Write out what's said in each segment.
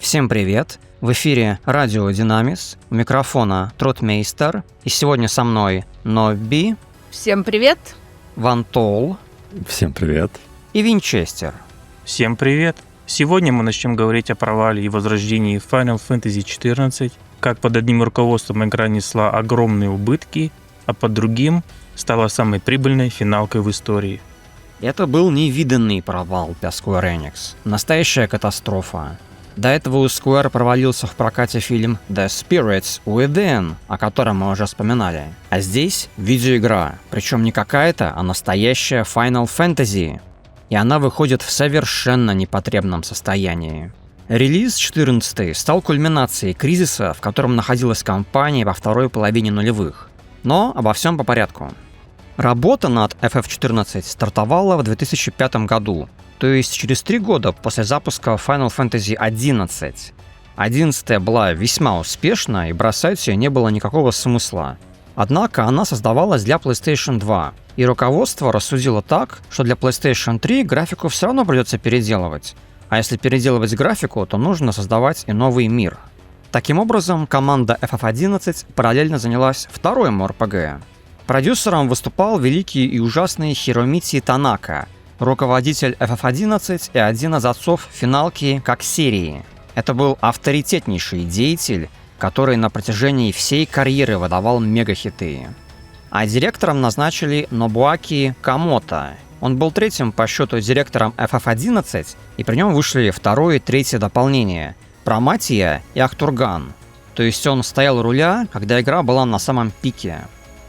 Всем привет! В эфире Радио Динамис, у микрофона Тротмейстер, и сегодня со мной Нобби. Всем привет! Вантол. Всем привет! И Винчестер. Всем привет! Сегодня мы начнем говорить о провале и возрождении Final Fantasy XIV, как под одним руководством игра несла огромные убытки, а под другим стала самой прибыльной финалкой в истории. Это был невиданный провал для Square Enix. Настоящая катастрофа. До этого у Square провалился в прокате фильм The Spirits Within, о котором мы уже вспоминали. А здесь видеоигра, причем не какая-то, а настоящая Final Fantasy. И она выходит в совершенно непотребном состоянии. Релиз 14 стал кульминацией кризиса, в котором находилась компания во второй половине нулевых. Но обо всем по порядку. Работа над FF14 стартовала в 2005 году, то есть через 3 года после запуска Final Fantasy XI. 11 была весьма успешна, и бросать ее не было никакого смысла. Однако она создавалась для PlayStation 2, и руководство рассудило так, что для PlayStation 3 графику все равно придется переделывать, а если переделывать графику, то нужно создавать и новый мир. Таким образом, команда FF11 параллельно занялась вторым RPG. Продюсером выступал великий и ужасный Хиромити Танака, руководитель FF11 и один из отцов финалки как серии. Это был авторитетнейший деятель, который на протяжении всей карьеры выдавал мегахиты. А директором назначили Нобуаки Камото. Он был третьим по счету директором FF11, и при нем вышли второе и третье дополнение – Проматия и Ахтурган. То есть он стоял у руля, когда игра была на самом пике.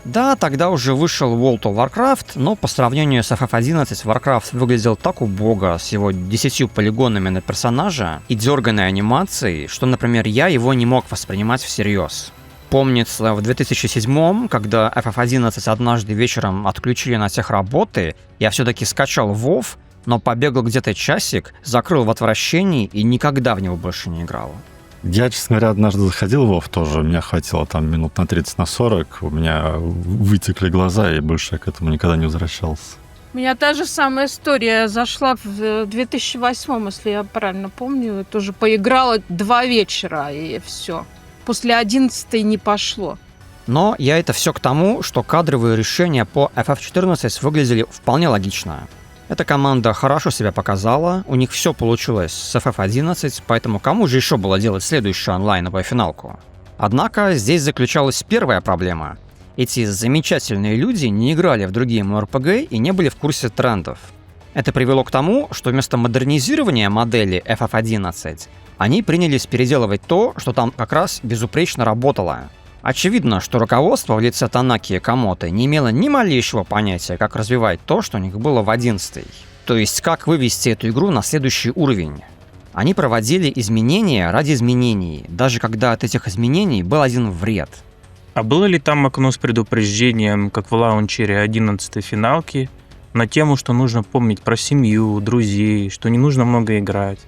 Да, тогда уже вышел World of Warcraft, но по сравнению с FF11 Warcraft выглядел так убого, с его 10 полигонами на персонажа и дерганой анимацией, что, например, я его не мог воспринимать всерьез. Помнится, в 2007-м, когда FF11 однажды вечером отключили на техработы, я все-таки скачал WoW, но побегал где-то часик, закрыл в отвращении и никогда в него больше не играл. Я, честно говоря, однажды заходил в WoW тоже, меня хватило там минут на 30-40, у меня вытекли глаза, и больше я к этому никогда не возвращался. У меня та же самая история зашла в 2008, если я правильно помню, тоже поиграла 2 вечера, и все. После 11 не пошло. Но я это все к тому, что кадровые решения по FF14 выглядели вполне логично. Эта команда хорошо себя показала, у них все получилось с FF11, поэтому кому же еще было делать следующую онлайновую финалку? Однако здесь заключалась первая проблема. Эти замечательные люди не играли в другие MMORPG и не были в курсе трендов. Это привело к тому, что вместо модернизирования модели FF11 они принялись переделывать то, что там как раз безупречно работало. Очевидно, что руководство в лице Танаки и Камото не имело ни малейшего понятия, как развивать то, что у них было в 11-й. То есть, как вывести эту игру на следующий уровень. Они проводили изменения ради изменений, даже когда от этих изменений был один вред. А было ли там окно с предупреждением, как в лаунчере 11-й финалки, на тему, что нужно помнить про семью, друзей, что не нужно много играть?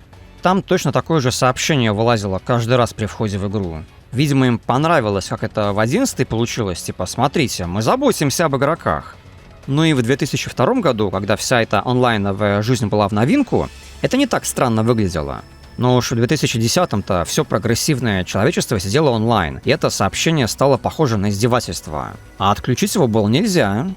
Там точно такое же сообщение вылазило каждый раз при входе в игру. Видимо, им понравилось, как это в 11-й получилось, типа, смотрите, мы заботимся об игроках. Ну и в 2002 году, когда вся эта онлайновая жизнь была в новинку, это не так странно выглядело. Но уж в 2010-м-то все прогрессивное человечество сидело онлайн, и это сообщение стало похоже на издевательство. А отключить его было нельзя.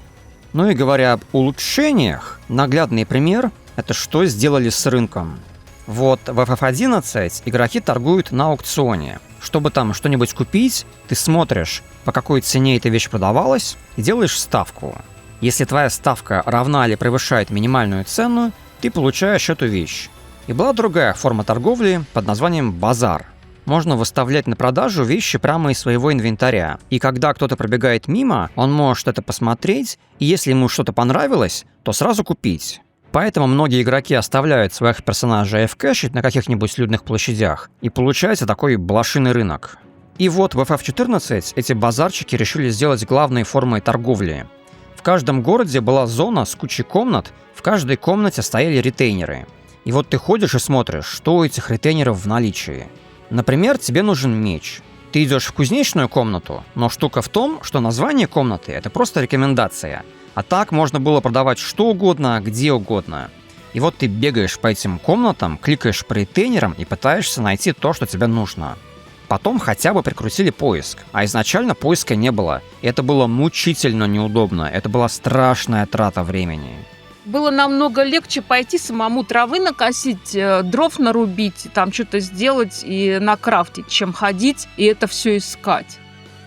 Ну и говоря об улучшениях, наглядный пример — это что сделали с рынком. Вот в FF11 игроки торгуют на аукционе. Чтобы там что-нибудь купить, ты смотришь, по какой цене эта вещь продавалась, и делаешь ставку. Если твоя ставка равна или превышает минимальную цену, ты получаешь эту вещь. И была другая форма торговли под названием базар. Можно выставлять на продажу вещи прямо из своего инвентаря. И когда кто-то пробегает мимо, он может это посмотреть, и если ему что-то понравилось, то сразу купить. Поэтому многие игроки оставляют своих персонажей AFK-шить на каких-нибудь людных площадях, и получается такой блошиный рынок. И вот в FF14 эти базарчики решили сделать главной формой торговли. В каждом городе была зона с кучей комнат, в каждой комнате стояли ритейлеры. И вот ты ходишь и смотришь, что у этих ритейлеров в наличии. Например, тебе нужен меч. Ты идешь в кузнечную комнату, но штука в том, что название комнаты — это просто рекомендация. А так можно было продавать что угодно, где угодно. И вот ты бегаешь по этим комнатам, кликаешь по ретейнерам и пытаешься найти то, что тебе нужно. Потом хотя бы прикрутили поиск, а изначально поиска не было. И это было мучительно неудобно, это была страшная трата времени. Было намного легче пойти самому травы накосить, дров нарубить, там что-то сделать и накрафтить, чем ходить и это все искать.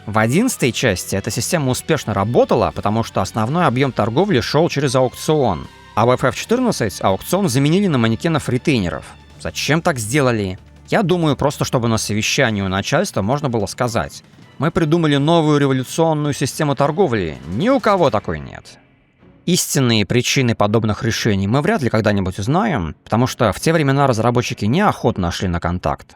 В 11-й части эта система успешно работала, потому что основной объем торговли шел через аукцион. А в FF14 аукцион заменили на манекенов-ретейнеров. Зачем так сделали? Я думаю, просто чтобы на совещании у начальства можно было сказать: мы придумали новую революционную систему торговли, ни у кого такой нет. Истинные причины подобных решений мы вряд ли когда-нибудь узнаем, потому что в те времена разработчики неохотно шли на контакт.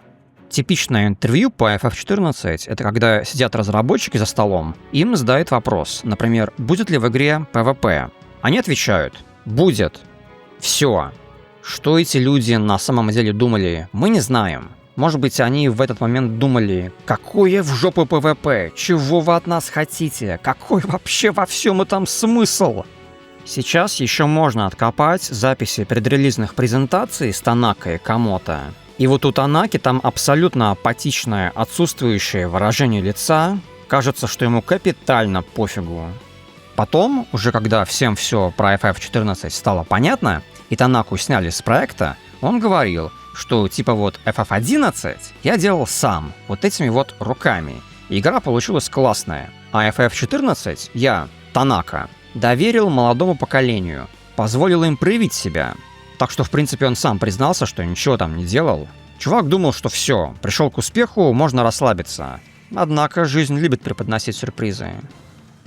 Типичное интервью по FF14 — это когда сидят разработчики за столом, им задают вопрос, например, будет ли в игре PvP. Они отвечают: будет. Все. Что эти люди на самом деле думали, мы не знаем. Может быть, они в этот момент думали: какое в жопу PvP, чего вы от нас хотите, какой вообще во всем этом смысл? Сейчас еще можно откопать записи предрелизных презентаций с Танака и Камото. И вот у Танаки там абсолютно апатичное, отсутствующее выражение лица. Кажется, что ему капитально пофигу. Потом, уже когда всем все про FF14 стало понятно, и Танаку сняли с проекта, он говорил, что типа вот FF11 я делал сам, вот этими вот руками. И игра получилась классная. А FF14 я, Танака, доверил молодому поколению, позволил им проявить себя. Так что, в принципе, он сам признался, что ничего там не делал. Чувак думал, что все, пришел к успеху, можно расслабиться. Однако жизнь любит преподносить сюрпризы.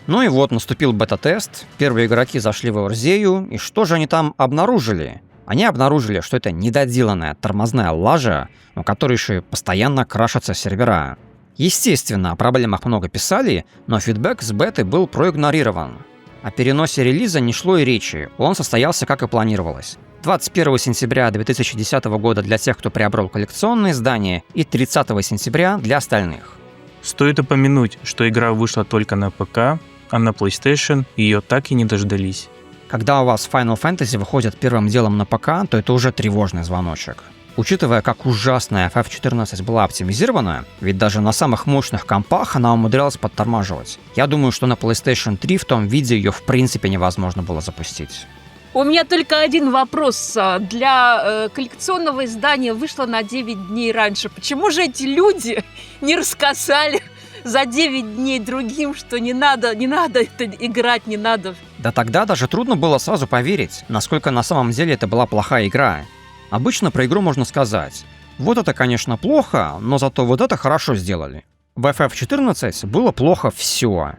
Ну и вот наступил бета-тест, первые игроки зашли в Орзею, и что же они там обнаружили? Они обнаружили, что это недоделанная тормозная лажа, у которой еще постоянно крашатся сервера. Естественно, о проблемах много писали, но фидбэк с беты был проигнорирован. О переносе релиза не шло и речи, он состоялся как и планировалось. 21 сентября 2010 года для тех, кто приобрел коллекционные издания, и 30 сентября для остальных. Стоит упомянуть, что игра вышла только на ПК, а на PlayStation ее так и не дождались. Когда у вас Final Fantasy выходит первым делом на ПК, то это уже тревожный звоночек. Учитывая, как ужасно FF14 была оптимизирована, ведь даже на самых мощных компах она умудрялась подтормаживать. Я думаю, что на PlayStation 3 в том виде ее в принципе невозможно было запустить. У меня только один вопрос. Для коллекционного издания вышло на 9 дней раньше. Почему же эти люди не рассказали за 9 дней другим, что не надо это играть, не надо? Да тогда даже трудно было сразу поверить, насколько на самом деле это была плохая игра. Обычно про игру можно сказать: вот это, конечно, плохо, но зато вот это хорошо сделали. В FF14 было плохо все.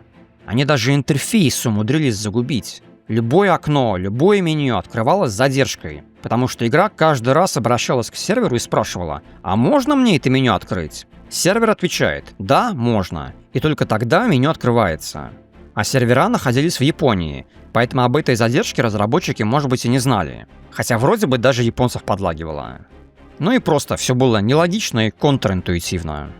Они даже интерфейс умудрились загубить. Любое окно, любое меню открывалось с задержкой, потому что игра каждый раз обращалась к серверу и спрашивала: а можно мне это меню открыть? Сервер отвечает: да, можно. И только тогда меню открывается. А сервера находились в Японии, поэтому об этой задержке разработчики, может быть, и не знали. Хотя вроде бы даже японцев подлагивало. Ну и просто все было нелогично и контринтуитивно.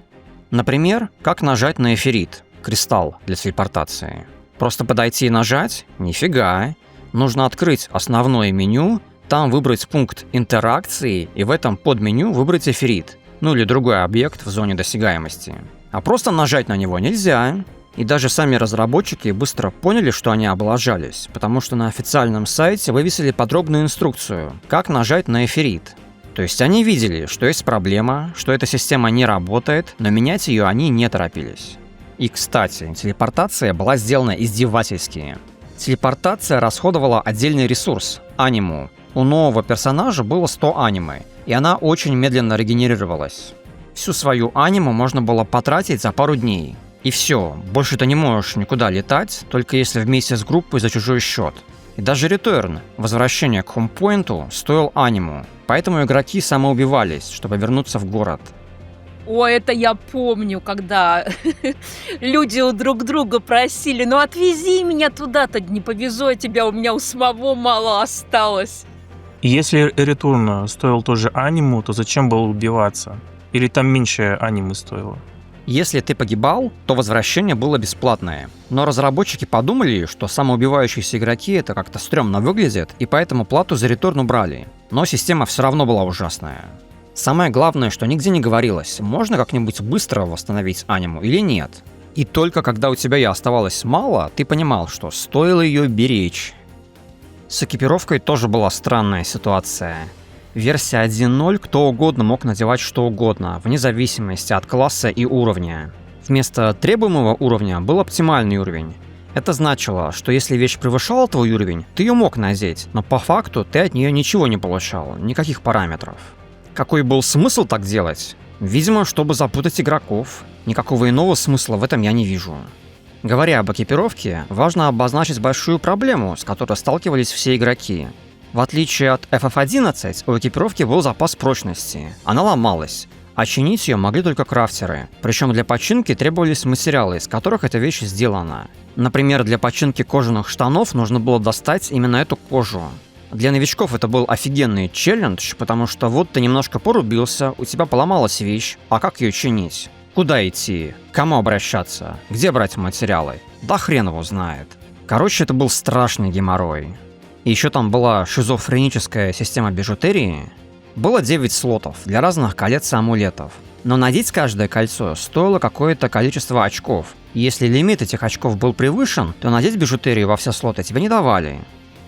Например, как нажать на эфирит, кристалл для телепортации. Просто подойти и нажать? Нифига. Нужно открыть основное меню, там выбрать пункт интеракции и в этом подменю выбрать эфирит, ну или другой объект в зоне досягаемости. А просто нажать на него нельзя. И даже сами разработчики быстро поняли, что они облажались, потому что на официальном сайте вывесили подробную инструкцию, как нажать на эфирит. То есть они видели, что есть проблема, что эта система не работает, но менять ее они не торопились. И, кстати, телепортация была сделана издевательски. Телепортация расходовала отдельный ресурс – аниму. У нового персонажа было 100 анимы, и она очень медленно регенерировалась. Всю свою аниму можно было потратить за пару дней. И все, больше ты не можешь никуда летать, только если вместе с группой за чужой счет. И даже ретерн, возвращение к хомпоинту, стоил аниму, поэтому игроки самоубивались, чтобы вернуться в город. О, это я помню, когда люди у друг друга просили: ну отвези меня туда-то, не повезу я тебя, у меня у самого мало осталось. Если ретурн стоил тоже аниму, то зачем было убиваться? Или там меньше анимы стоило? Если ты погибал, то возвращение было бесплатное. Но разработчики подумали, что самоубивающиеся игроки это как-то стрёмно выглядит, и поэтому плату за реторн убрали. Но система все равно была ужасная. Самое главное, что нигде не говорилось, можно как-нибудь быстро восстановить аниму или нет. И только когда у тебя ее оставалось мало, ты понимал, что стоило ее беречь. С экипировкой тоже была странная ситуация. Версия 1.0 кто угодно мог надевать что угодно, вне зависимости от класса и уровня. Вместо требуемого уровня был оптимальный уровень. Это значило, что если вещь превышала твой уровень, ты ее мог надеть, но по факту ты от нее ничего не получал, никаких параметров. Какой был смысл так делать? Видимо, чтобы запутать игроков. Никакого иного смысла в этом я не вижу. Говоря об экипировке, важно обозначить большую проблему, с которой сталкивались все игроки. В отличие от FF11, у экипировки был запас прочности. Она ломалась, а чинить ее могли только крафтеры. Причем для починки требовались материалы, из которых эта вещь сделана. Например, для починки кожаных штанов нужно было достать именно эту кожу. Для новичков это был офигенный челлендж, потому что вот ты немножко порубился, у тебя поломалась вещь, а как ее чинить? Куда идти? К кому обращаться? Где брать материалы? Да хрен его знает. Короче, это был страшный геморрой. И еще там была шизофреническая система бижутерии. Было 9 слотов для разных колец и амулетов. Но надеть каждое кольцо стоило какое-то количество очков. И если лимит этих очков был превышен, то надеть бижутерию во все слоты тебе не давали.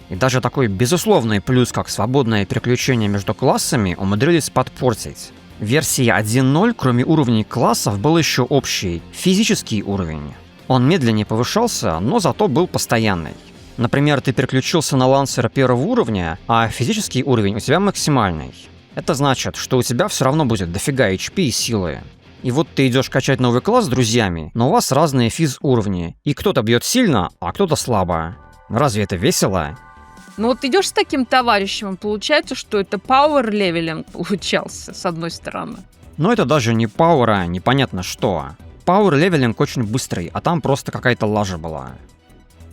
И даже такой безусловный плюс, как свободное переключение между классами, умудрились подпортить. В версии 1.0, кроме уровней классов, был еще общий, физический уровень. Он медленнее повышался, но зато был постоянный. Например, ты переключился на лансера первого уровня, а физический уровень у тебя максимальный. Это значит, что у тебя все равно будет дофига HP и силы. И вот ты идешь качать новый класс с друзьями, но у вас разные физ-уровни, и кто-то бьет сильно, а кто-то слабо. Разве это весело? Ну вот идешь с таким товарищем, получается, что это power leveling получался, с одной стороны. Но это даже не пауэр, а непонятно что. Power leveling очень быстрый, а там просто какая-то лажа была.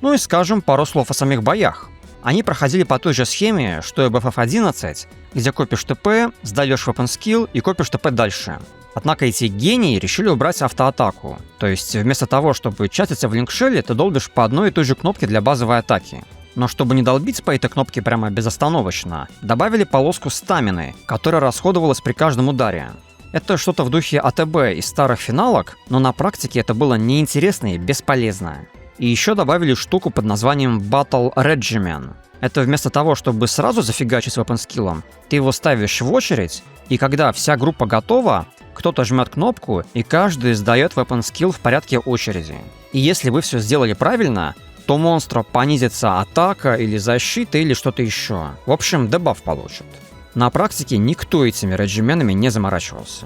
Ну и скажем пару слов о самих боях. Они проходили по той же схеме, что и в FF11, где копишь ТП, сдаешь weapon skill и копишь ТП дальше. Однако эти гении решили убрать автоатаку. То есть вместо того, чтобы чатиться в линкшеле, ты долбишь по одной и той же кнопке для базовой атаки. Но чтобы не долбить по этой кнопке прямо безостановочно, добавили полоску стамины, которая расходовалась при каждом ударе. Это что-то в духе АТБ из старых финалок, но на практике это было неинтересно и бесполезно. И еще добавили штуку под названием Battle Regimen. Это вместо того, чтобы сразу зафигачить weapon-скиллом, ты его ставишь в очередь, и когда вся группа готова, кто-то жмет кнопку, и каждый сдает weapon-скилл в порядке очереди. И если вы все сделали правильно, то монстра понизится атака или защита или что-то еще. В общем, дебаф получит. На практике никто этими реджименами не заморачивался.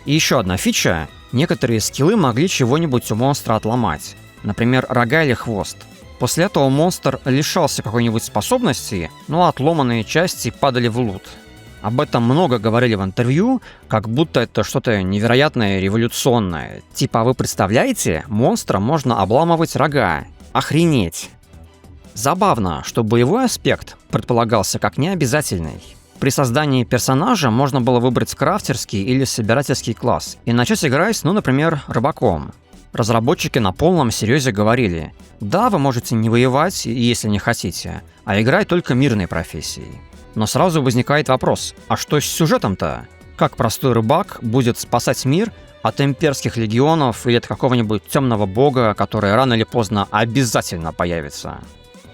И еще одна фича. Некоторые скиллы могли чего-нибудь у монстра отломать. Например, рога или хвост. После этого монстр лишался какой-нибудь способности, но отломанные части падали в лут. Об этом много говорили в интервью, как будто это что-то невероятное, революционное. Типа, вы представляете, монстра можно обламывать рога. Охренеть! Забавно, что боевой аспект предполагался как необязательный. При создании персонажа можно было выбрать крафтерский или собирательский класс и начать играть, например, рыбаком. Разработчики на полном серьезе говорили: да, вы можете не воевать, если не хотите, а играть только мирной профессией. Но сразу возникает вопрос: а что с сюжетом-то? Как простой рыбак будет спасать мир от имперских легионов или от какого-нибудь темного бога, который рано или поздно обязательно появится?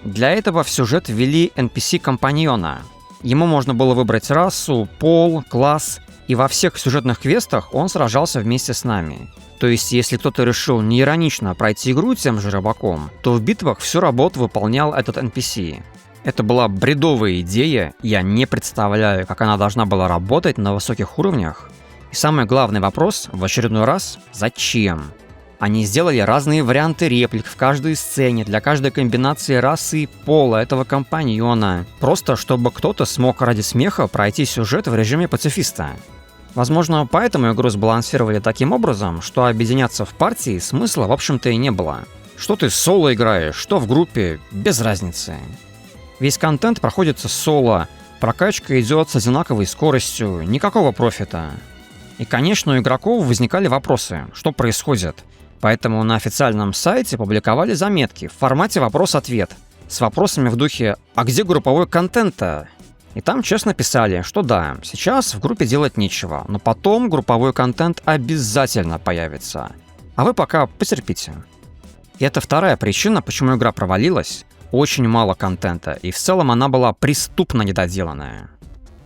Для этого в сюжет ввели NPC-компаньона. Ему можно было выбрать расу, пол, класс, и во всех сюжетных квестах он сражался вместе с нами. То есть, если кто-то решил неиронично пройти игру тем же рыбаком, то в битвах всю работу выполнял этот NPC. Это была бредовая идея, я не представляю, как она должна была работать на высоких уровнях. И самый главный вопрос в очередной раз – зачем? Они сделали разные варианты реплик в каждой сцене для каждой комбинации расы и пола этого компаньона. Просто чтобы кто-то смог ради смеха пройти сюжет в режиме пацифиста. Возможно, поэтому игру сбалансировали таким образом, что объединяться в партии смысла в общем-то и не было. Что ты соло играешь, что в группе, без разницы. Весь контент проходится соло, прокачка идет с одинаковой скоростью, никакого профита. И, конечно, у игроков возникали вопросы, что происходит. Поэтому на официальном сайте публиковали заметки в формате вопрос-ответ, с вопросами в духе «А где групповой контент-то?». И там честно писали, что да, сейчас в группе делать нечего, но потом групповой контент обязательно появится. А вы пока потерпите. И это вторая причина, почему игра провалилась. Очень мало контента, и в целом она была преступно недоделанная.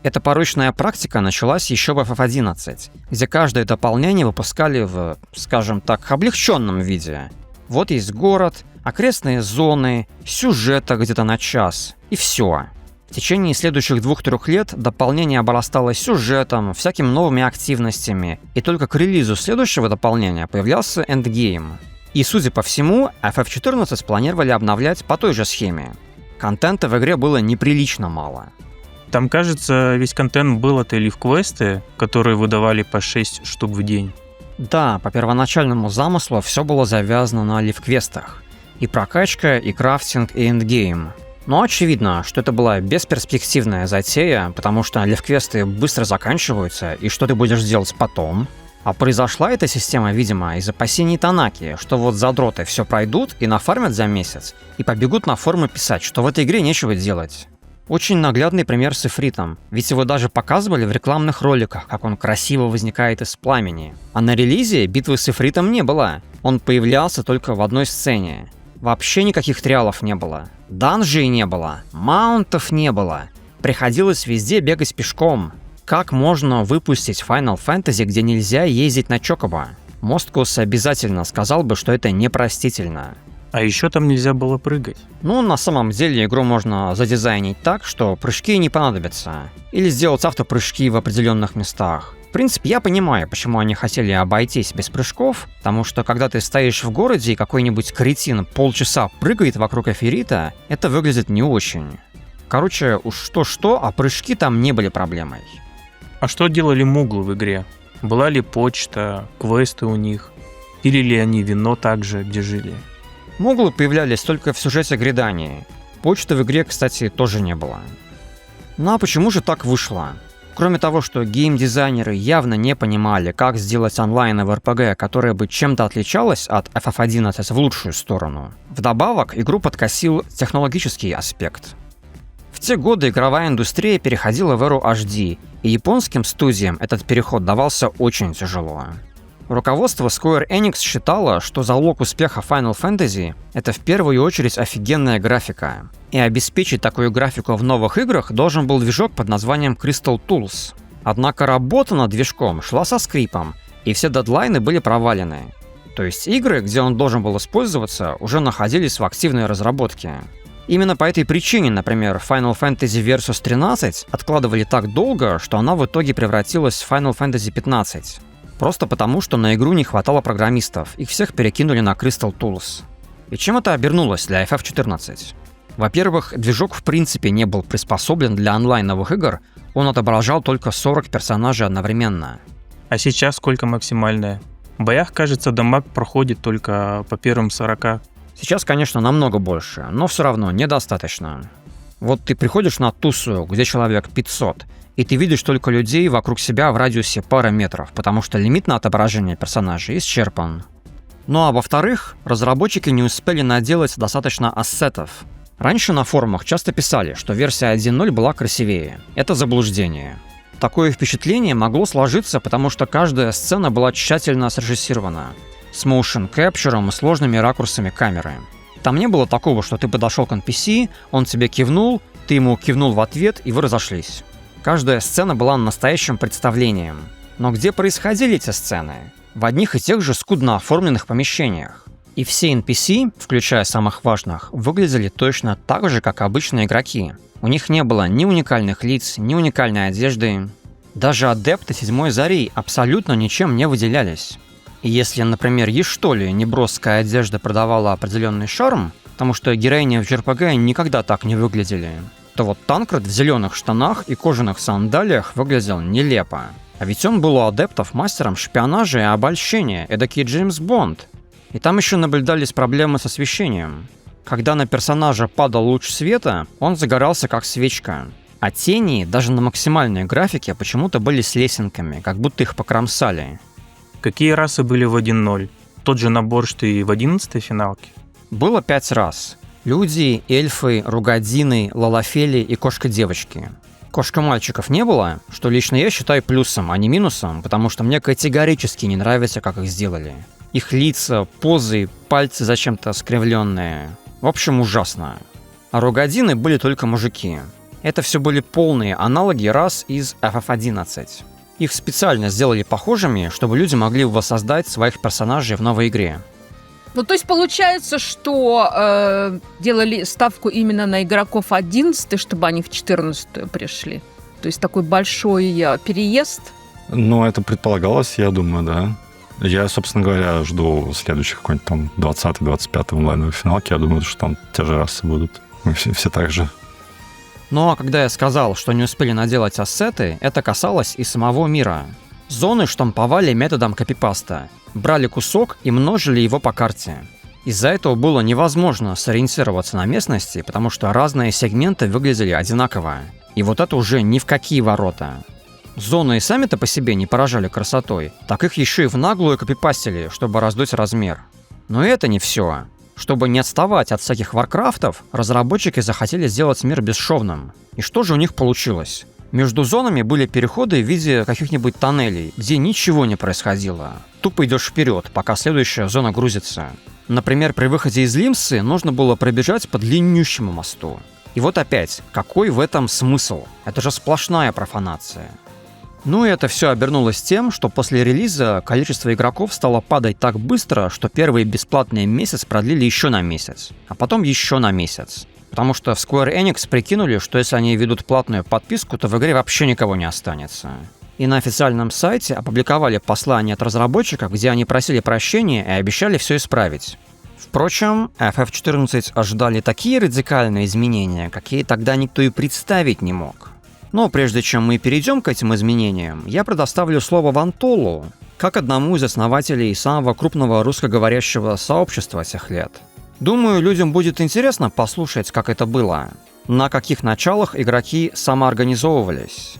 Эта порочная практика началась еще в FF11, где каждое дополнение выпускали в, скажем так, облегченном виде. Вот есть город, окрестные зоны, сюжета где-то на час, и все. В течение следующих 2-3 лет дополнение обрастало сюжетом, всякими новыми активностями, и только к релизу следующего дополнения появлялся эндгейм. И, судя по всему, FF14 планировали обновлять по той же схеме. Контента в игре было неприлично мало. Там, кажется, весь контент был это лив-квесты, которые выдавали по 6 штук в день. Да, по первоначальному замыслу все было завязано на лив-квестах. И прокачка, и крафтинг, и эндгейм. Но очевидно, что это была бесперспективная затея, потому что лив-квесты быстро заканчиваются, и что ты будешь делать потом? А произошла эта система, видимо, из опасений Танаки, что вот задроты все пройдут и нафармят за месяц, и побегут на форумы писать, что в этой игре нечего делать. Очень наглядный пример с Ифритом, ведь его даже показывали в рекламных роликах, как он красиво возникает из пламени. А на релизе битвы с Ифритом не было, он появлялся только в одной сцене. Вообще никаких триалов не было, данжей не было, маунтов не было, приходилось везде бегать пешком. Как можно выпустить Final Fantasy, где нельзя ездить на Чокобо? Мосткос обязательно сказал бы, что это непростительно. А еще там нельзя было прыгать. Ну, на самом деле, игру можно задизайнить так, что прыжки не понадобятся. Или сделать автопрыжки в определенных местах. В принципе, я понимаю, почему они хотели обойтись без прыжков, потому что когда ты стоишь в городе и какой-нибудь кретин полчаса прыгает вокруг Эфирита, это выглядит не очень. Короче, уж что-что, а прыжки там не были проблемой. А что делали муглы в игре? Была ли почта, квесты у них? Пили ли они вино так же, где жили? Муглы появлялись только в сюжете Гридании. Почты в игре, кстати, тоже не было. Ну а почему же так вышло? Кроме того, что геймдизайнеры явно не понимали, как сделать онлайн в РПГ, которое бы чем-то отличалось от FF11 в лучшую сторону. Вдобавок, игру подкосил технологический аспект. В те годы игровая индустрия переходила в эру HD, и японским студиям этот переход давался очень тяжело. Руководство Square Enix считало, что залог успеха Final Fantasy — это в первую очередь офигенная графика. И обеспечить такую графику в новых играх должен был движок под названием Crystal Tools. Однако работа над движком шла со скрипом, и все дедлайны были провалены. То есть игры, где он должен был использоваться, уже находились в активной разработке. Именно по этой причине, например, Final Fantasy Versus 13 откладывали так долго, что она в итоге превратилась в Final Fantasy 15. Просто потому, что на игру не хватало программистов, их всех перекинули на Crystal Tools. И чем это обернулось для FF14? Во-первых, движок в принципе не был приспособлен для онлайновых игр, он отображал только 40 персонажей одновременно. А сейчас сколько максимальная? В боях, кажется, дамаг проходит только по первым 40. Сейчас, конечно, намного больше, но все равно недостаточно. Вот ты приходишь на тусу, где человек 500, и ты видишь только людей вокруг себя в радиусе пары метров, потому что лимит на отображение персонажей исчерпан. Ну а во-вторых, разработчики не успели наделать достаточно ассетов. Раньше на форумах часто писали, что версия 1.0 была красивее. Это заблуждение. Такое впечатление могло сложиться, потому что каждая сцена была тщательно срежиссирована, с моушен кэпчером и сложными ракурсами камеры. Там не было такого, что ты подошел к NPC, он тебе кивнул, ты ему кивнул в ответ, и вы разошлись. Каждая сцена была настоящим представлением. Но где происходили эти сцены? В одних и тех же скудно оформленных помещениях. И все NPC, включая самых важных, выглядели точно так же, как обычные игроки. У них не было ни уникальных лиц, ни уникальной одежды. Даже адепты Седьмой Зари абсолютно ничем не выделялись. И если, например, Ештоли неброская одежда продавала определенный шарм, потому что героини в JRPG никогда так не выглядели, то вот Танкред в зеленых штанах и кожаных сандалиях выглядел нелепо. А ведь он был у адептов мастером шпионажа и обольщения, эдакий Джеймс Бонд. И там еще наблюдались проблемы с освещением. Когда на персонажа падал луч света, он загорался как свечка. А тени даже на максимальной графике почему-то были с лесенками, как будто их покромсали. Какие расы были в 1.0? Тот же набор, что и в 11-й финалке? Было 5 рас. Люди, эльфы, ругадины, лалафели и кошка-девочки. Кошка-мальчиков не было, что лично я считаю плюсом, а не минусом, потому что мне категорически не нравится, как их сделали. Их лица, позы, пальцы зачем-то скривленные. В общем, ужасно. А Рогадины были только мужики. Это все были полные аналоги рас из FF11. Их специально сделали похожими, чтобы люди могли воссоздать своих персонажей в новой игре. Ну, то есть получается, что делали ставку именно на игроков 11, чтобы они в 14-ю пришли. То есть такой большой переезд. Ну, это предполагалось, я думаю, да. Я, собственно говоря, жду следующих какой-нибудь там 20-25 онлайновой финалки. Я думаю, что там те же расы будут. Мы все так же. Ну а когда я сказал, что не успели наделать ассеты, это касалось и самого мира. Зоны штамповали методом копипаста. Брали кусок и множили его по карте. Из-за этого было невозможно сориентироваться на местности, потому что разные сегменты выглядели одинаково. И вот это уже ни в какие ворота. Зоны и сами-то по себе не поражали красотой, так их еще и в наглую копипастили, чтобы раздуть размер. Но это не все. Чтобы не отставать от всяких варкрафтов, разработчики захотели сделать мир бесшовным. И что же у них получилось? Между зонами были переходы в виде каких-нибудь тоннелей, где ничего не происходило. Тупо идешь вперед, пока следующая зона грузится. Например, при выходе из Лимсы нужно было пробежать по длиннющему мосту. И вот опять, какой в этом смысл? Это же сплошная профанация. Ну и это все обернулось тем, что после релиза количество игроков стало падать так быстро, что первый бесплатный месяц продлили еще на месяц, а потом еще на месяц. Потому что в Square Enix прикинули, что если они ведут платную подписку, то в игре вообще никого не останется. И на официальном сайте опубликовали послание от разработчиков, где они просили прощения и обещали все исправить. Впрочем, FF14 ожидали такие радикальные изменения, какие тогда никто и представить не мог. Но прежде чем мы перейдем к этим изменениям, я предоставлю слово Вантолу, как одному из основателей самого крупного русскоговорящего сообщества тех лет. Думаю, людям будет интересно послушать, как это было, на каких началах игроки самоорганизовывались.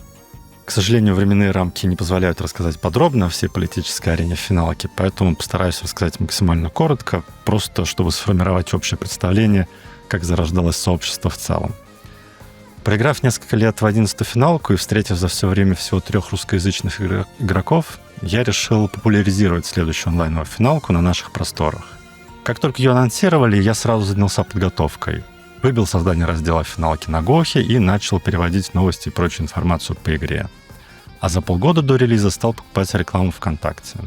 К сожалению, временные рамки не позволяют рассказать подробно о всей политической арене финалки, поэтому постараюсь рассказать максимально коротко, просто чтобы сформировать общее представление, как зарождалось сообщество в целом. Проиграв несколько лет в 11-ю финалку и встретив за все время всего 3 русскоязычных игроков, я решил популяризировать следующую онлайновую финалку на наших просторах. Как только ее анонсировали, я сразу занялся подготовкой. Выбил создание раздела финалки на Гохе и начал переводить новости и прочую информацию по игре. А за полгода до релиза стал покупать рекламу ВКонтакте.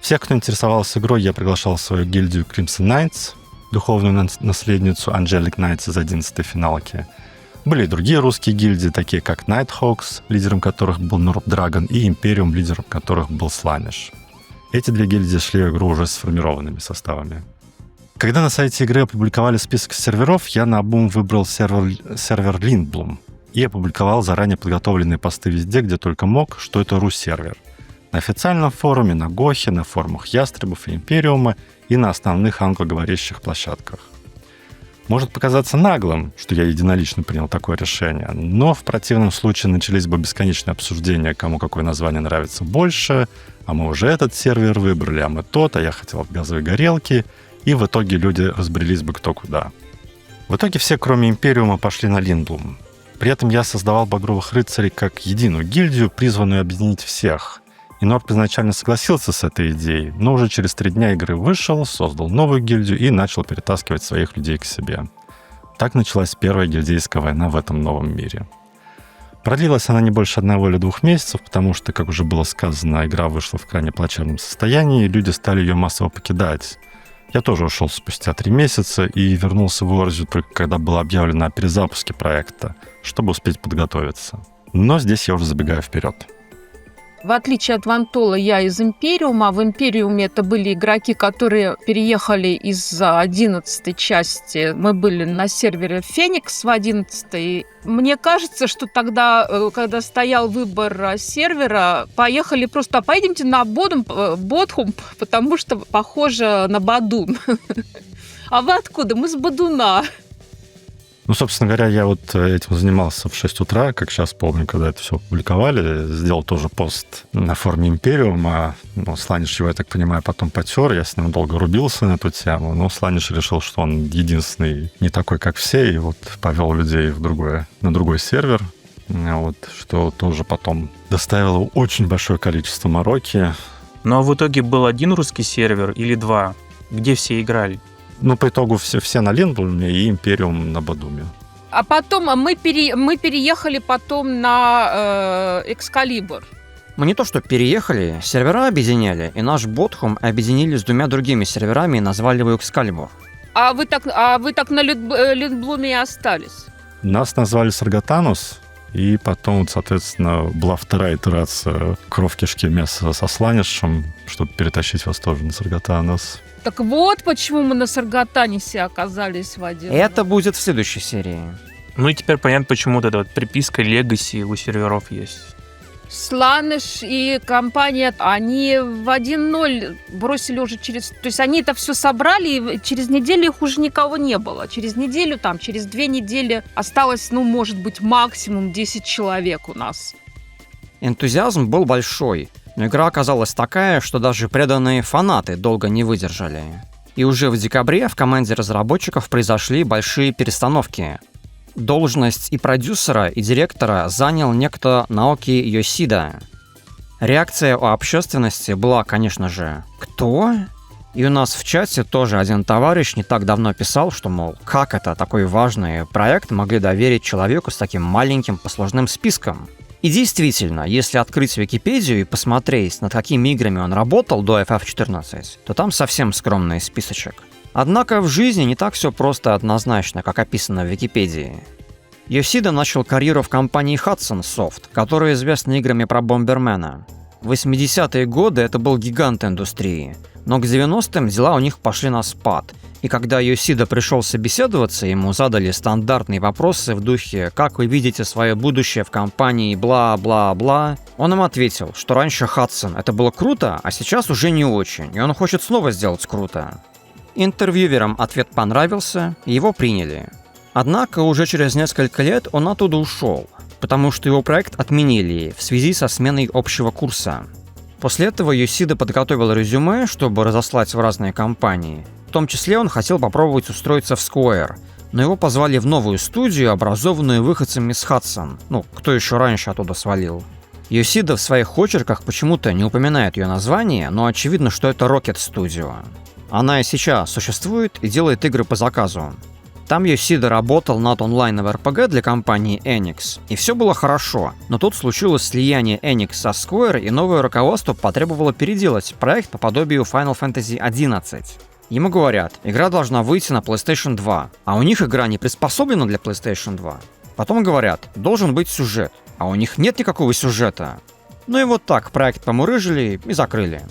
Всех, кто интересовался игрой, я приглашал в свою гильдию Crimson Knights, духовную наследницу Angelic Knights из 11-й финалки. Были и другие русские гильдии, такие как Nighthawks, лидером которых был Nurb Dragon, и Imperium, лидером которых был Slanish. Эти 2 гильдии шли в игру уже сформированными составами. Когда на сайте игры опубликовали список серверов, я наобум выбрал сервер Lindblum и опубликовал заранее подготовленные посты везде, где только мог, что это ру-сервер. На официальном форуме, на Гохе, на форумах Ястребов и Империума и на основных англоговорящих площадках. Может показаться наглым, что я единолично принял такое решение, но в противном случае начались бы бесконечные обсуждения, кому какое название нравится больше, а мы уже этот сервер выбрали, а мы тот, а я хотел от газовой горелки, и в итоге люди разбрелись бы кто куда. В итоге все, кроме Империума, пошли на Lindblum. При этом я создавал Багровых Рыцарей как единую гильдию, призванную объединить всех. И Норб изначально согласился с этой идеей, но уже через 3 дня игры вышел, создал новую гильдию и начал перетаскивать своих людей к себе. Так началась первая гильдейская война в этом новом мире. Продлилась она не больше 1 или 2 месяцев, потому что, как уже было сказано, игра вышла в крайне плачевном состоянии, и люди стали ее массово покидать. Я тоже ушел спустя 3 месяца и вернулся в Орзю только когда было объявлено о перезапуске проекта, чтобы успеть подготовиться. Но здесь я уже забегаю вперед. В отличие от Вантола, я из Империума. В Империуме это были игроки, которые переехали из 11-й части. Мы были на сервере Феникс в 11-й. Мне кажется, что тогда, когда стоял выбор сервера, поехали просто, поедемте на Бодхум, потому что похоже на Бадун. А вы откуда? Мы с Бадуна. Ну, собственно говоря, я вот этим занимался в 6 утра, как сейчас помню, когда это все опубликовали. Сделал тоже пост на форуме Империума. Ну, Сланиш его, я так понимаю, потом потер. Я с ним долго рубился на эту тему. Но Сланиш решил, что он единственный не такой, как все, и вот повел людей на другой сервер. вот, что тоже потом доставило очень большое количество мороки. Ну а в итоге был один русский сервер или два? Где все играли? Ну, по итогу все на Линблуме и Империум на Бадуме. А потом мы переехали потом на Экскалибур. Мы не то что переехали, сервера объединяли, и наш Ботхум объединили с 2 другими серверами и назвали его Excalibur. А вы так на Линблуме и остались? Нас назвали Саргатанус, и потом, соответственно, была вторая итерация кровь кишки мяса со сланишем, чтобы перетащить вас тоже на Саргатанус. Так вот почему мы на Саргатанисе оказались в один. Это будет в следующей серии. Ну и теперь понятно, почему вот эта вот приписка Legacy у серверов есть. Сланыш и компания, они в 1.0 бросили уже через... То есть они это все собрали, и через неделю их уже никого не было. Через неделю, через 2 недели осталось, может быть, максимум 10 человек у нас. Энтузиазм был большой, но игра оказалась такая, что даже преданные фанаты долго не выдержали. И уже в декабре в команде разработчиков произошли большие перестановки. Должность и продюсера, и директора занял некто Наоки Йосида. Реакция у общественности была, конечно же, «Кто?». И у нас в чате тоже один товарищ не так давно писал, что, мол, как это такой важный проект могли доверить человеку с таким маленьким послужным списком. И действительно, если открыть Википедию и посмотреть, над какими играми он работал до FF14, то там совсем скромный списочек. Однако в жизни не так все просто однозначно, как описано в Википедии. Йосида начал карьеру в компании Hudson Soft, которая известна играми про Бомбермена. В 80-е годы это был гигант индустрии, но к 90-м дела у них пошли на спад. И когда Йосида пришел собеседоваться, ему задали стандартные вопросы в духе «Как вы видите свое будущее в компании бла-бла-бла?», он им ответил, что раньше Hudson это было круто, а сейчас уже не очень, и он хочет снова сделать круто. Интервьюерам ответ понравился, и его приняли. Однако уже через несколько лет он оттуда ушел, потому что его проект отменили в связи со сменой общего курса. После этого Йосида подготовил резюме, чтобы разослать в разные компании. В том числе он хотел попробовать устроиться в Square, но его позвали в новую студию, образованную выходцами с Hudson. Кто еще раньше оттуда свалил. Йосида в своих очерках почему-то не упоминает ее название, но очевидно, что это Rocket Studio. Она и сейчас существует и делает игры по заказу. Там Йосида работал над онлайн-РПГ для компании Enix, и все было хорошо, но тут случилось слияние Enix со Square, и новое руководство потребовало переделать проект по подобию Final Fantasy XI. Ему говорят, игра должна выйти на PlayStation 2, а у них игра не приспособлена для PlayStation 2. Потом говорят, должен быть сюжет, а у них нет никакого сюжета. И вот так проект помурыжили и закрыли.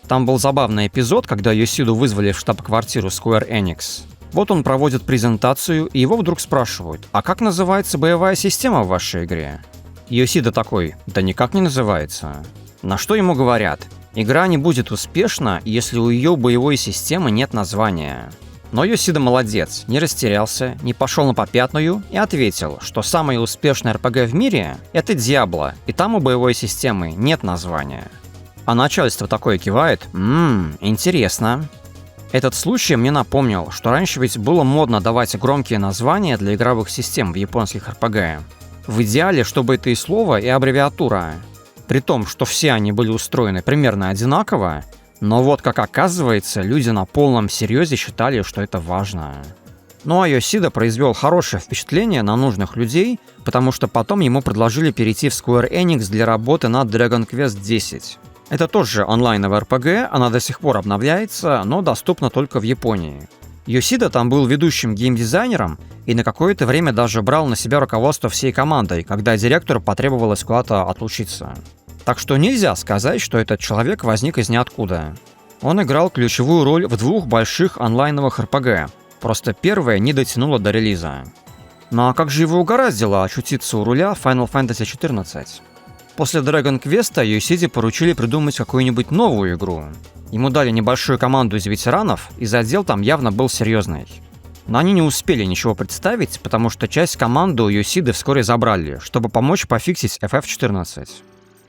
Там был забавный эпизод, когда Йосиду вызвали в штаб-квартиру Square Enix. Вот он проводит презентацию, и его вдруг спрашивают, а как называется боевая система в вашей игре? Йосида такой, да никак не называется. На что ему говорят, игра не будет успешна, если у ее боевой системы нет названия. Но Йосида молодец, не растерялся, не пошел на попятную и ответил, что самый успешный RPG в мире — это Diablo, и там у боевой системы нет названия. А начальство такое кивает, интересно. Этот случай мне напомнил, что раньше ведь было модно давать громкие названия для игровых систем в японских RPG. В идеале, чтобы это и слово, и аббревиатура. При том, что все они были устроены примерно одинаково, но вот как оказывается, люди на полном серьезе считали, что это важно. А Йосида произвел хорошее впечатление на нужных людей, потому что потом ему предложили перейти в Square Enix для работы над Dragon Quest X. Это тоже онлайновая RPG, она до сих пор обновляется, но доступна только в Японии. Йосида там был ведущим геймдизайнером и на какое-то время даже брал на себя руководство всей командой, когда директору потребовалось куда-то отлучиться. Так что нельзя сказать, что этот человек возник из ниоткуда. Он играл ключевую роль в 2 больших онлайновых RPG, просто первая не дотянула до релиза. А как же его угораздило очутиться у руля Final Fantasy XIV? После Dragon Quest Йосиде поручили придумать какую-нибудь новую игру. Ему дали небольшую команду из ветеранов, и задел там явно был серьезный. Но они не успели ничего представить, потому что часть команды у Йосиды вскоре забрали, чтобы помочь пофиксить FF14.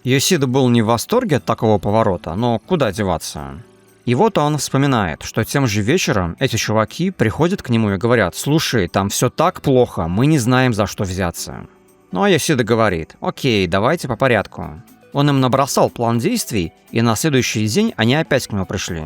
Йосида был не в восторге от такого поворота, но куда деваться. И вот он вспоминает, что тем же вечером эти чуваки приходят к нему и говорят: «Слушай, там все так плохо, мы не знаем, за что взяться». Ну а Йосида говорит: окей, давайте по порядку. Он им набросал план действий, и на следующий день они опять к нему пришли.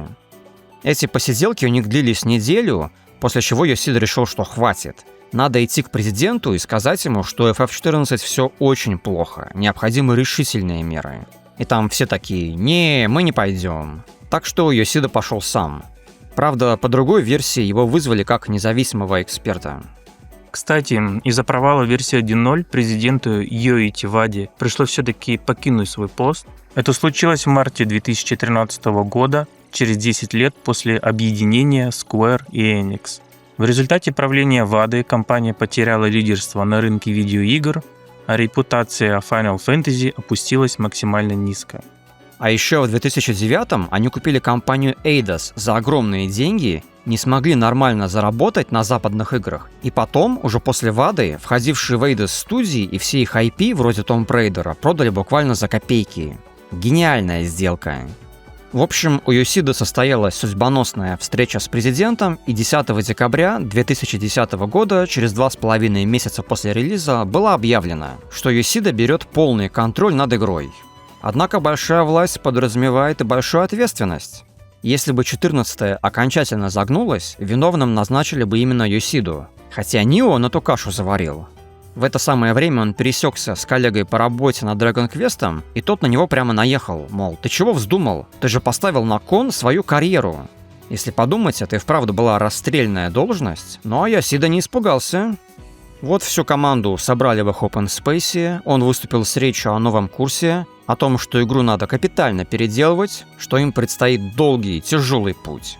Эти посиделки у них длились неделю, после чего Йосида решил, что хватит. Надо идти к президенту и сказать ему, что FF14 все очень плохо, необходимы решительные меры. И там все такие: не, мы не пойдем. Так что Йосида пошел сам. Правда, по другой версии его вызвали как независимого эксперта. Кстати, из-за провала версии 1.0 президенту Йоити Ваде пришлось все-таки покинуть свой пост. Это случилось в марте 2013 года, через 10 лет после объединения Square и Enix. В результате правления Вады компания потеряла лидерство на рынке видеоигр, а репутация Final Fantasy опустилась максимально низко. А еще в 2009-м они купили компанию Eidos за огромные деньги, не смогли нормально заработать на западных играх, и потом, уже после Вады, входившие в Eidos студии и все их IP, вроде Tomb Raider, продали буквально за копейки. Гениальная сделка. В общем, у Йосиды состоялась судьбоносная встреча с президентом, и 10 декабря 2010 года, через 2,5 месяца после релиза, было объявлено, что Йосида берет полный контроль над игрой. Однако большая власть подразумевает и большую ответственность. Если бы 14-е окончательно загнулось, виновным назначили бы именно Йосиду, хотя не он эту кашу заварил. В это самое время он пересекся с коллегой по работе над Dragon Quest'ом, и тот на него прямо наехал, мол, ты чего вздумал? Ты же поставил на кон свою карьеру. Если подумать, это и вправду была расстрельная должность, но Йосида не испугался. Вот всю команду собрали в их Open Space, он выступил с речью о новом курсе, о том, что игру надо капитально переделывать, что им предстоит долгий, тяжелый путь.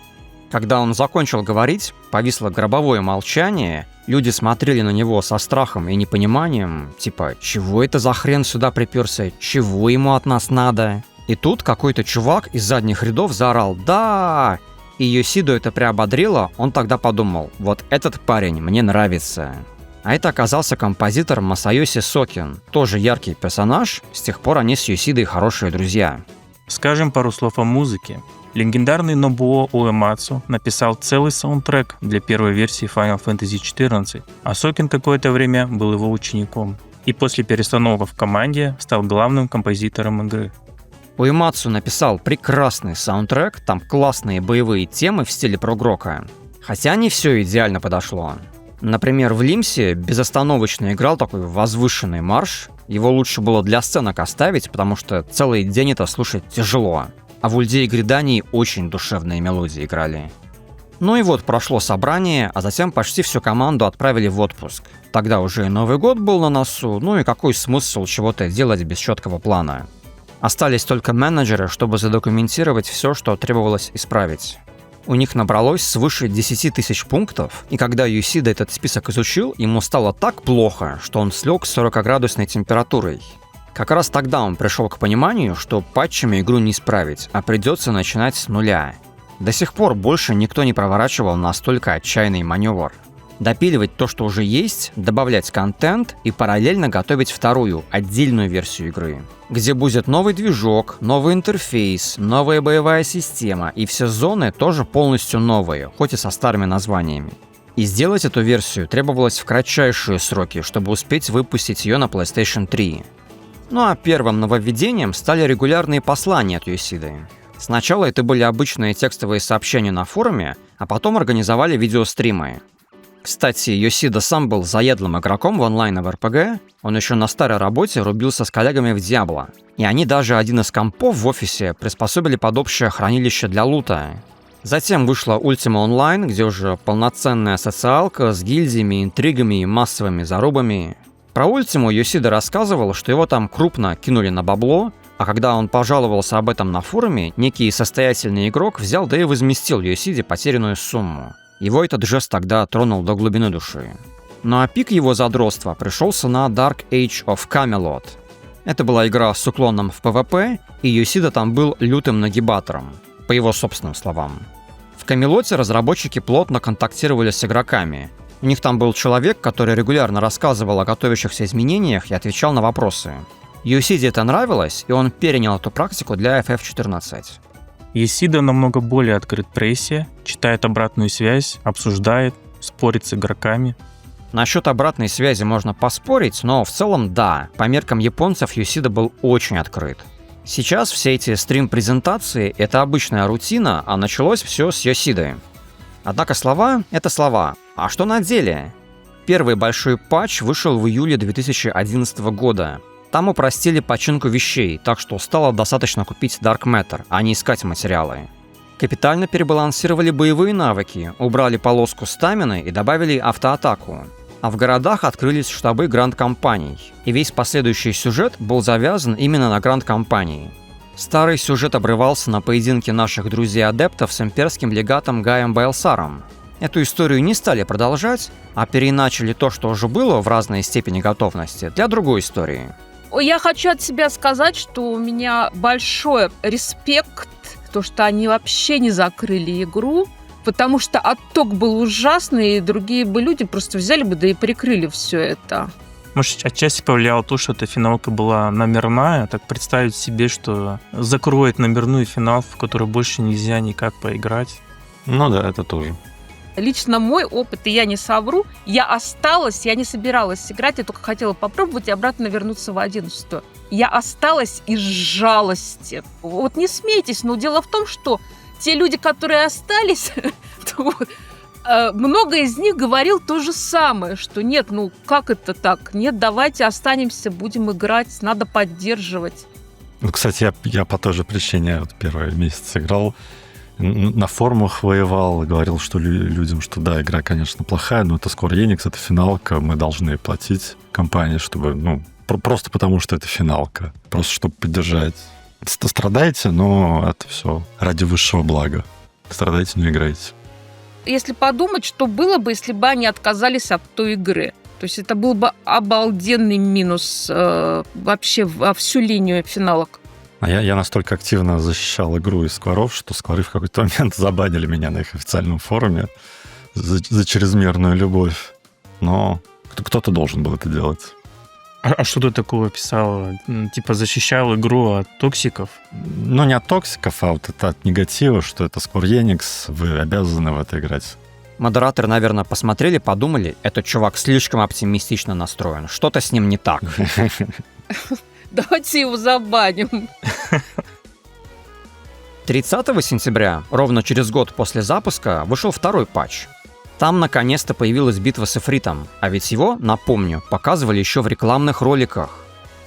Когда он закончил говорить, повисло гробовое молчание, люди смотрели на него со страхом и непониманием, типа, чего это за хрен сюда приперся, чего ему от нас надо? И тут какой-то чувак из задних рядов заорал «Да!», и Йосиду это приободрило, он тогда подумал: вот этот парень мне нравится. А это оказался композитор Масайоси Сокин, тоже яркий персонаж, с тех пор они с Йосидой хорошие друзья. Скажем пару слов о музыке. Легендарный Нобуо Уэмацу написал целый саундтрек для первой версии Final Fantasy XIV, а Сокин какое-то время был его учеником. И после перестановок в команде стал главным композитором игры. Уэмацу написал прекрасный саундтрек, там классные боевые темы в стиле прогрока. Хотя не все идеально подошло. Например, в Лимсе безостановочно играл такой возвышенный марш. Его лучше было для сценок оставить, потому что целый день это слушать тяжело. А в Ульде и Гридании очень душевные мелодии играли. Ну и вот прошло собрание, а затем почти всю команду отправили в отпуск. Тогда уже и Новый год был на носу, ну и какой смысл чего-то делать без четкого плана? Остались только менеджеры, чтобы задокументировать все, что требовалось исправить. У них набралось свыше 10 тысяч пунктов, и когда Йосида этот список изучил, ему стало так плохо, что он слег с 40-градусной температурой. Как раз тогда он пришел к пониманию, что патчами игру не исправить, а придется начинать с нуля. До сих пор больше никто не проворачивал настолько отчаянный маневр. Допиливать то, что уже есть, добавлять контент и параллельно готовить вторую, отдельную версию игры, где будет новый движок, новый интерфейс, новая боевая система, и все зоны тоже полностью новые, хоть и со старыми названиями. И сделать эту версию требовалось в кратчайшие сроки, чтобы успеть выпустить ее на PlayStation 3. Ну а первым нововведением стали регулярные послания от Йосиды. Сначала это были обычные текстовые сообщения на форуме, а потом организовали видеостримы. Кстати, Йосида сам был заядлым игроком в онлайн в РПГ, он еще на старой работе рубился с коллегами в Diablo. И они даже один из компов в офисе приспособили под общее хранилище для лута. Затем вышла Ultima Online, где уже полноценная социалка с гильдиями, интригами и массовыми зарубами. Про Ultima Йосида рассказывал, что его там крупно кинули на бабло, а когда он пожаловался об этом на форуме, некий состоятельный игрок взял да и возместил Йосиде потерянную сумму. Его этот жест тогда тронул до глубины души. Ну а пик его задротства пришелся на Dark Age of Camelot. Это была игра с уклоном в PvP, и Йосида там был лютым нагибатором, по его собственным словам. В Камелоте разработчики плотно контактировали с игроками. У них там был человек, который регулярно рассказывал о готовящихся изменениях и отвечал на вопросы. Йосиде это нравилось, и он перенял эту практику для FF14. Йосида намного более открыт прессе, читает обратную связь, обсуждает, спорит с игроками. Насчет обратной связи можно поспорить, но в целом да, по меркам японцев Йосида был очень открыт. Сейчас все эти стрим-презентации – это обычная рутина, а началось все с Йосиды. Однако слова – это слова. А что на деле? Первый большой патч вышел в июле 2011 года. Там упростили починку вещей, так что стало достаточно купить Dark Matter, а не искать материалы. Капитально перебалансировали боевые навыки, убрали полоску стамины и добавили автоатаку. А в городах открылись штабы гранд-компаний, и весь последующий сюжет был завязан именно на гранд-компании. Старый сюжет обрывался на поединке наших друзей-адептов с имперским легатом Гаем Байлсаром. Эту историю не стали продолжать, а переиначили то, что уже было в разной степени готовности, для другой истории. Я хочу от себя сказать, что у меня большой респект, то, что они вообще не закрыли игру, потому что отток был ужасный, и другие бы люди просто взяли бы, да и прикрыли все это. Может, отчасти повлияло то, что эта финалка была номерная. Так представить себе, что закроет номерную финал, в которой больше нельзя никак поиграть. Ну да, это тоже. Лично мой опыт, и я не совру, я осталась, я не собиралась играть, я только хотела попробовать и обратно вернуться в 11-ю. Я осталась из жалости. Вот не смейтесь, но дело в том, что те люди, которые остались, много из них говорил то же самое, что нет, ну как это так? Нет, давайте останемся, будем играть, надо поддерживать. Ну, кстати, я по той же причине вот первый месяц играл, на форумах воевал, говорил, что людям, что да, игра, конечно, плохая, но это Square Enix, это финалка, мы должны платить компании, чтобы, просто потому что это финалка, просто чтобы поддержать. Страдаете, но это все ради высшего блага. Страдаете, но играете. Если подумать, что было бы, если бы они отказались от той игры. То есть это был бы обалденный минус вообще во всю линию финалок. А я настолько активно защищал игру из Скворов, что Скворы в какой-то момент забанили меня на их официальном форуме за чрезмерную любовь. Но кто-то должен был это делать. А что ты такого писал? Типа защищал игру от токсиков? Ну, не от токсиков, а вот это от негатива, что это Square Enix, вы обязаны в это играть. Модераторы, наверное, посмотрели, подумали, этот чувак слишком оптимистично настроен, что-то с ним не так. Давайте его забаним. 30 сентября, ровно через год после запуска, вышел второй патч. Там наконец-то появилась битва с Эфритом, а ведь его, напомню, показывали еще в рекламных роликах.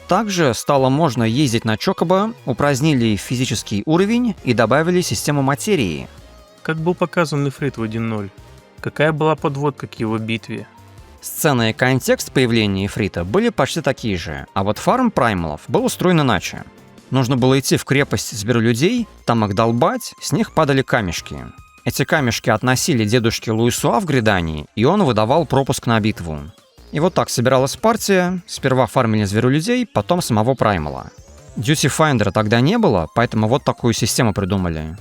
Также стало можно ездить на Чокобо, упразднили физический уровень и добавили систему материи. Как был показан Эфрит в 1.0? Какая была подводка к его битве? Сцена и контекст появления Эфрита были почти такие же, а вот фарм праймалов был устроен иначе. Нужно было идти в крепость зверолюдей, там их долбать, с них падали камешки. Эти камешки относили дедушке Луисуа в Гридании, и он выдавал пропуск на битву. И вот так собиралась партия, сперва фармили зверолюдей, потом самого праймала. Duty Finder тогда не было, поэтому вот такую систему придумали.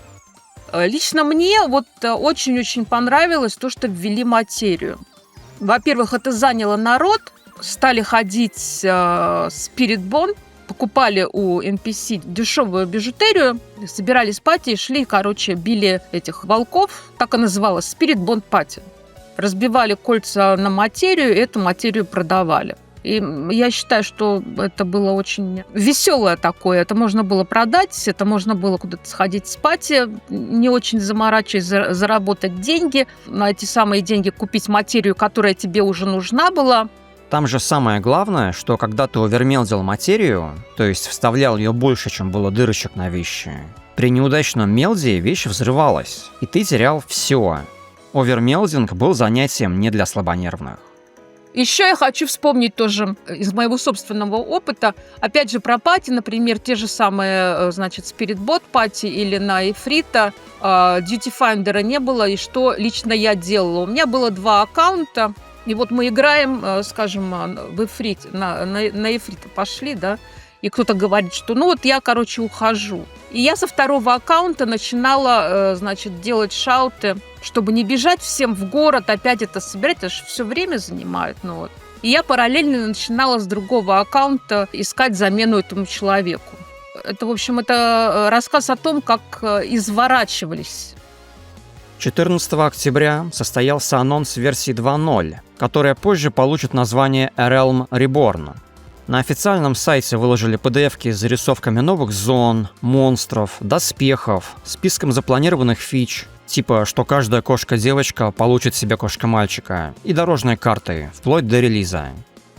Лично мне вот очень-очень понравилось то, что ввели материю. Во-первых, это заняло народ, стали ходить спиритбон, покупали у NPC дешевую бижутерию, собирались пати и шли, били этих волков, так и называлось, спиритбон пати. Разбивали кольца на материю, и эту материю продавали. И я считаю, что это было очень веселое такое. Это можно было продать, это можно было куда-то сходить с пати, не очень заморачиваясь, заработать деньги. На эти самые деньги купить материю, которая тебе уже нужна была. Там же самое главное, что когда ты овермелдил материю, то есть вставлял ее больше, чем было дырочек на вещи, при неудачном мелде вещь взрывалась, и ты терял все. Овермелдинг был занятием не для слабонервных. Еще я хочу вспомнить тоже из моего собственного опыта, опять же, про пати, например, те же самые, спиритбот пати или на Эфрита, Duty Finder не было, и что лично я делала. У меня было 2 аккаунта, и вот мы играем, в Эфрите, на Эфрита пошли, да, и кто-то говорит, что я, ухожу. И я со 2-го аккаунта начинала, делать шауты, чтобы не бежать всем в город, опять это собирать, это же все время занимает, И я параллельно начинала с другого аккаунта искать замену этому человеку. Это, в общем, это рассказ о том, как изворачивались. 14 октября состоялся анонс версии 2.0, которая позже получит название A Realm Reborn. На официальном сайте выложили PDF-ки с зарисовками новых зон, монстров, доспехов, списком запланированных фич, типа, что каждая кошка-девочка получит себе кошка-мальчика, и дорожной картой, вплоть до релиза.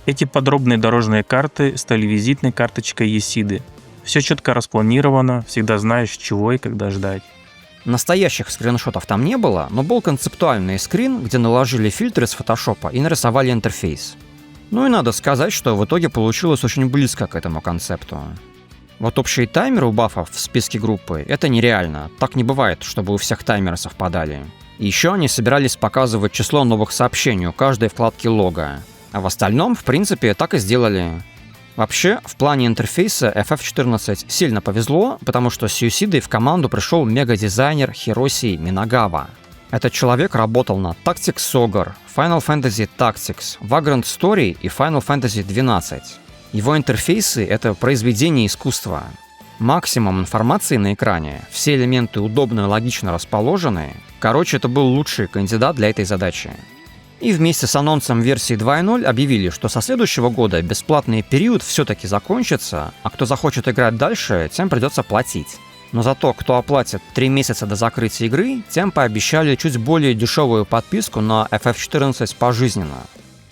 Эти подробные дорожные карты стали визитной карточкой Есиды. Все четко распланировано, всегда знаешь, чего и когда ждать. Настоящих скриншотов там не было, но был концептуальный скрин, где наложили фильтры с фотошопа и нарисовали интерфейс. Ну и надо сказать, что в итоге получилось очень близко к этому концепту. Вот общий таймер у бафов в списке группы — это нереально, так не бывает, чтобы у всех таймеры совпадали. И еще они собирались показывать число новых сообщений у каждой вкладки лога, а в остальном, в принципе, так и сделали. Вообще, в плане интерфейса FF14 сильно повезло, потому что с Юсидой в команду пришел мега-дизайнер Хироси Минагава. Этот человек работал над Tactics Ogre, Final Fantasy Tactics, Vagrant Story и Final Fantasy XII. Его интерфейсы — это произведение искусства. Максимум информации на экране, все элементы удобно и логично расположены. Короче, это был лучший кандидат для этой задачи. И вместе с анонсом версии 2.0 объявили, что со следующего года бесплатный период все-таки закончится, а кто захочет играть дальше, тем придется платить. Но зато, кто оплатит 3 месяца до закрытия игры, тем пообещали чуть более дешевую подписку на FF14 пожизненно.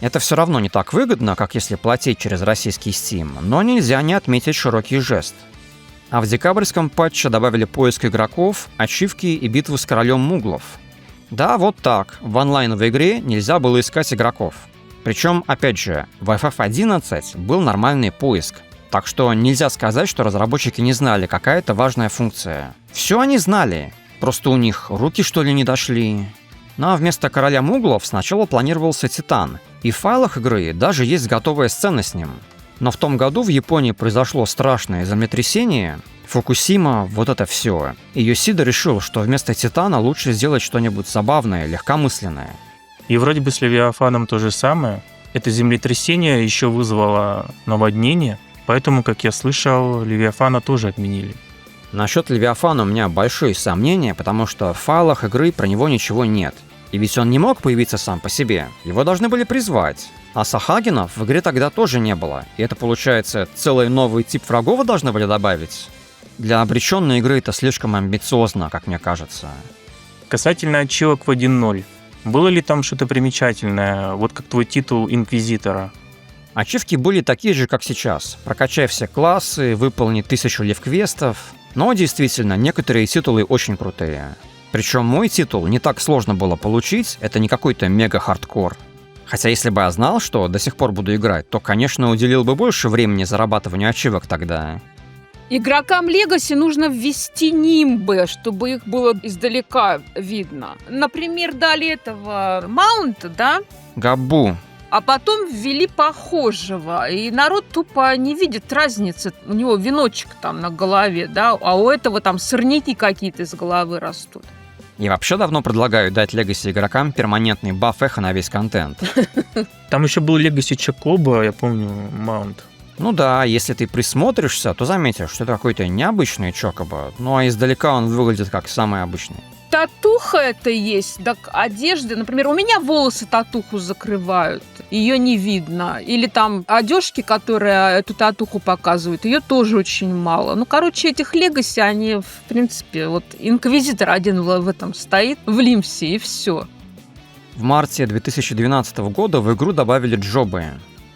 Это все равно не так выгодно, как если платить через российский Steam, но нельзя не отметить широкий жест. А в декабрьском патче добавили поиск игроков, ачивки и битву с королем муглов. Да, вот так, в онлайновой игре нельзя было искать игроков. Причем, опять же, в FF11 был нормальный поиск. Так что нельзя сказать, что разработчики не знали, какая это важная функция. Все они знали, просто у них руки что ли не дошли. Ну а вместо короля муглов сначала планировался Титан, и в файлах игры даже есть готовая сцена с ним. Но в том году в Японии произошло страшное землетрясение, Фукусима, вот это все. И Йосида решил, что вместо Титана лучше сделать что-нибудь забавное, легкомысленное. И вроде бы с Левиафаном то же самое. Это землетрясение еще вызвало наводнение, поэтому, как я слышал, Левиафана тоже отменили. Насчет Левиафана у меня большие сомнения, потому что в файлах игры про него ничего нет. И ведь он не мог появиться сам по себе, его должны были призвать. А Сахагинов в игре тогда тоже не было, и это получается, целый новый тип врагов должны были добавить? Для обреченной игры это слишком амбициозно, как мне кажется. Касательно ачивок в 1.0, было ли там что-то примечательное, вот как твой титул Инквизитора? Ачивки были такие же, как сейчас. Прокачай все классы, выполни 1000 лев-квестов. Но действительно, некоторые титулы очень крутые. Причем мой титул не так сложно было получить, это не какой-то мега-хардкор. Хотя если бы я знал, что до сих пор буду играть, то, конечно, уделил бы больше времени зарабатыванию ачивок тогда. Игрокам Legacy нужно ввести нимбы, чтобы их было издалека видно. Например, дали этого маунта, да? Габу. А потом ввели похожего, и народ тупо не видит разницы. У него веночек там на голове, да, а у этого там сорняки какие-то из головы растут. И вообще давно предлагаю дать Legacy игрокам перманентный баф эхо на весь контент. Там еще был Legacy Чакоба, я помню, маунт. Ну да, если ты присмотришься, то заметишь, что это какой-то необычный Чокоба, ну а издалека он выглядит как самый обычный. Татуха это есть, так одежды, например, у меня волосы татуху закрывают, ее не видно. Или там одежки, которые эту татуху показывают, ее тоже очень мало. Ну, короче, этих Legacy, они, в принципе, вот Инквизитор один в этом стоит, в Лимсе, и все. В марте 2012 года в игру добавили джобы.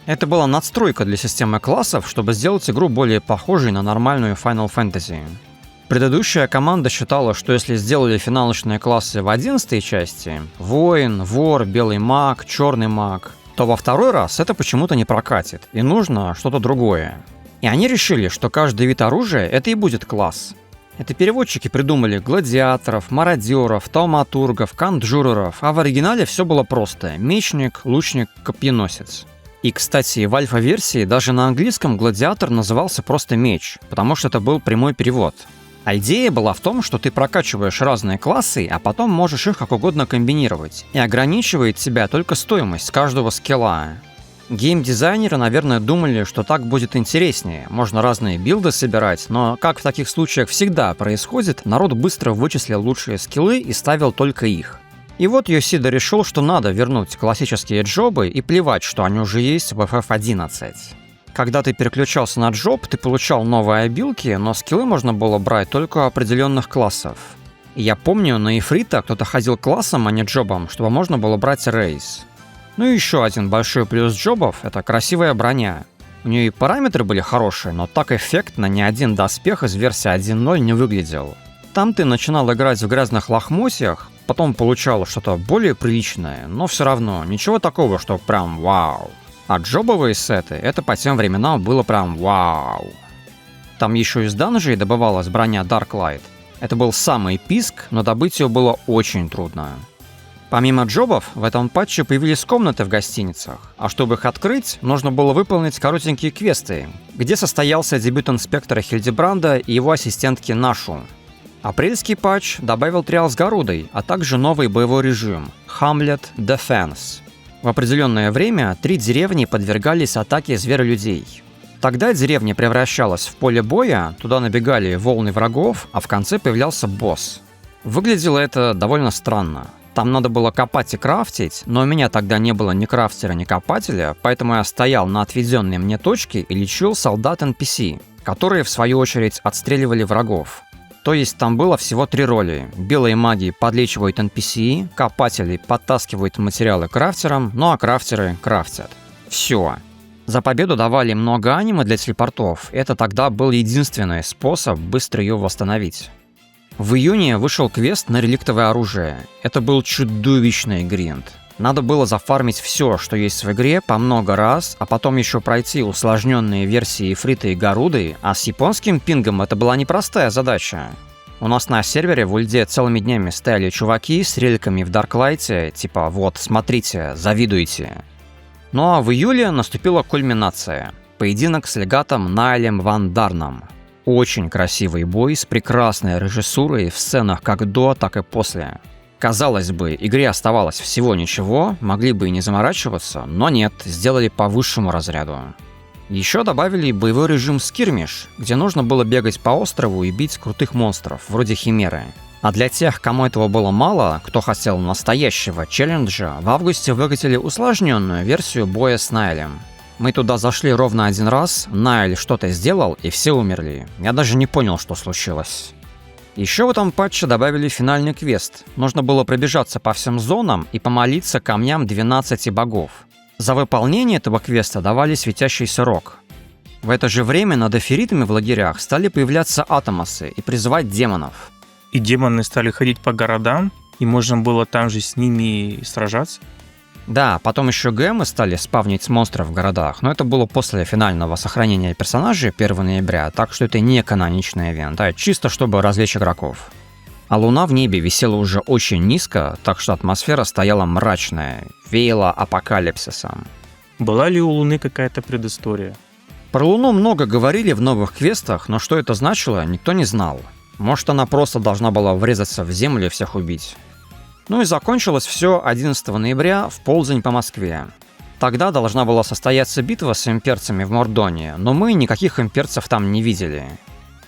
Это была надстройка для системы классов, чтобы сделать игру более похожей на нормальную Final Fantasy. Предыдущая команда считала, что если сделали финалочные классы в 11 части — воин, вор, белый маг, черный маг — то во второй раз это почему-то не прокатит, и нужно что-то другое. И они решили, что каждый вид оружия — это и будет класс. Это переводчики придумали гладиаторов, мародеров, тауматургов, конджуреров, а в оригинале все было просто — мечник, лучник, копьеносец. И, кстати, в альфа-версии даже на английском гладиатор назывался просто меч, потому что это был прямой перевод. А идея была в том, что ты прокачиваешь разные классы, а потом можешь их как угодно комбинировать, и ограничивает тебя только стоимость каждого скилла. Геймдизайнеры, наверное, думали, что так будет интереснее. Можно разные билды собирать, но, как в таких случаях всегда происходит, народ быстро вычислил лучшие скиллы и ставил только их. И вот Йосида решил, что надо вернуть классические джобы и плевать, что они уже есть в FF11. Когда ты переключался на джоб, ты получал новые обилки, но скиллы можно было брать только у определенных классов. И я помню, на Ифрита кто-то ходил классом, а не джобом, чтобы можно было брать рейс. Ну и еще один большой плюс джобов — это красивая броня. У нее и параметры были хорошие, но так эффектно ни один доспех из версии 1.0 не выглядел. Там ты начинал играть в грязных лохмотьях, потом получал что-то более приличное, но все равно ничего такого, что прям вау. А джобовые сеты — это по тем временам было прям вау. Там еще из данжей добывалась броня Darklight. Это был самый писк, но добыть ее было очень трудно. Помимо джобов, в этом патче появились комнаты в гостиницах, а чтобы их открыть, нужно было выполнить коротенькие квесты, где состоялся дебют инспектора Хильдебранда и его ассистентки Нашу. Апрельский патч добавил триал с Гарудой, а также новый боевой режим — Hamlet Defense. В определенное время 3 деревни подвергались атаке зверолюдей. Тогда деревня превращалась в поле боя, туда набегали волны врагов, а в конце появлялся босс. Выглядело это довольно странно. Там надо было копать и крафтить, но у меня тогда не было ни крафтера, ни копателя, поэтому я стоял на отведенной мне точке и лечил солдат NPC, которые в свою очередь отстреливали врагов. То есть там было всего 3 роли. Белые маги подлечивают NPC, копатели подтаскивают материалы крафтерам, ну а крафтеры крафтят. Все. За победу давали много аниме для телепортов, это тогда был единственный способ быстро ее восстановить. В июне вышел квест на реликтовое оружие. Это был чудовищный гринд. Надо было зафармить все, что есть в игре, по много раз, а потом еще пройти усложненные версии Ифрита и Гаруды, а с японским пингом это была непростая задача. У нас на сервере в ульде целыми днями стояли чуваки с реликами в Дарклайте, типа «вот, смотрите, завидуйте». Ну а в июле наступила кульминация. Поединок с легатом Найлем Ван Дарном. Очень красивый бой с прекрасной режиссурой в сценах как до, так и после. Казалось бы, игре оставалось всего ничего, могли бы и не заморачиваться, но нет, сделали по высшему разряду. Еще добавили боевой режим Скирмиш, где нужно было бегать по острову и бить крутых монстров, вроде Химеры. А для тех, кому этого было мало, кто хотел настоящего челленджа, в августе выкатили усложненную версию боя с Найлем. Мы туда зашли ровно 1 раз, Найл что-то сделал, и все умерли. Я даже не понял, что случилось. Еще в этом патче добавили финальный квест. Нужно было пробежаться по всем зонам и помолиться камням 12 богов. За выполнение этого квеста давали светящийся рог. В это же время над эфиритами в лагерях стали появляться атомосы и призывать демонов. И демоны стали ходить по городам, и можно было там же с ними сражаться. Да, потом еще гемы стали спавнить монстров в городах, но это было после финального сохранения персонажей 1 ноября, так что это не каноничный ивент, а чисто чтобы развлечь игроков. А луна в небе висела уже очень низко, так что атмосфера стояла мрачная, веяла апокалипсисом. Была ли у Луны какая-то предыстория? Про Луну много говорили в новых квестах, но что это значило, никто не знал. Может, она просто должна была врезаться в землю и всех убить. Ну и закончилось все 11 ноября в полдень по Москве. Тогда должна была состояться битва с имперцами в Мордоне, но мы никаких имперцев там не видели.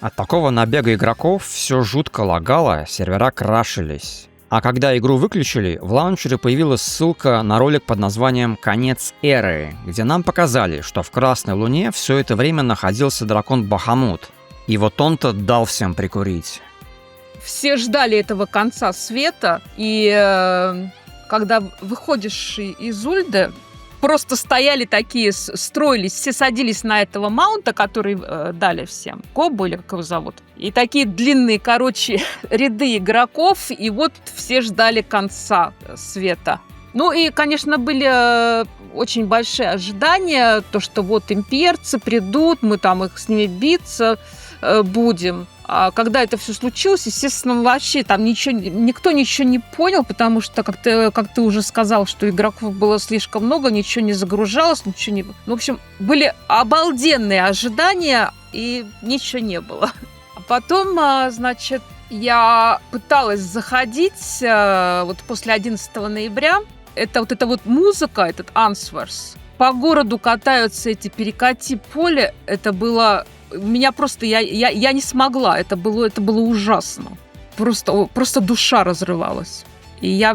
От такого набега игроков все жутко лагало, сервера крашились. А когда игру выключили, в лаунчере появилась ссылка на ролик под названием «Конец эры», где нам показали, что в Красной Луне все это время находился дракон Бахамут. И вот он-то дал всем прикурить. Все ждали этого конца света, и когда выходишь из Ульды, просто стояли такие, строились, все садились на этого маунта, который дали всем, Кобу или как его зовут, и такие длинные, ряды игроков, и вот все ждали конца света. Ну и, конечно, были очень большие ожидания, то, что вот имперцы придут, мы там их с ними биться будем. А когда это все случилось, естественно, вообще там никто ничего не понял, потому что, как ты уже сказал, что игроков было слишком много, ничего не загружалось, ничего не... Ну, в общем, были обалденные ожидания, и ничего не было. А потом, значит, я пыталась заходить вот после 11 ноября. Это вот эта вот музыка, этот Answers, по городу катаются эти перекати поле, это было... Меня просто... Я не смогла, это было ужасно. Просто душа разрывалась. И я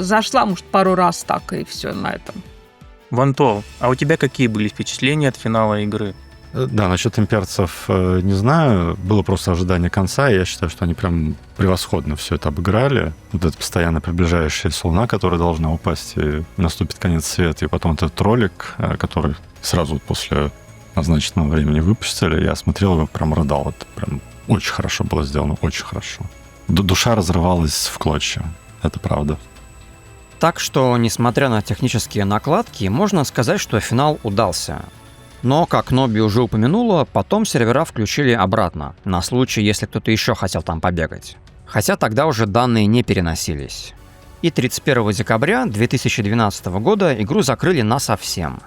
зашла, может, пару раз так, и все на этом. Вантол, а у тебя какие были впечатления от финала игры? Да, насчет имперцев не знаю. Было просто ожидание конца, и я считаю, что они прям превосходно все это обыграли. Вот это постоянно приближающаяся луна, которая должна упасть, и наступит конец света. И потом этот ролик, который сразу после назначенного времени выпустили, я смотрел его, прям рыдал. Это прям очень хорошо было сделано, очень хорошо. Душа разрывалась в клочья, это правда. Так что, несмотря на технические накладки, можно сказать, что финал удался. Но, как Ноби уже упомянула, потом сервера включили обратно, на случай, если кто-то еще хотел там побегать. Хотя тогда уже данные не переносились. И 31 декабря 2012 года игру закрыли насовсем.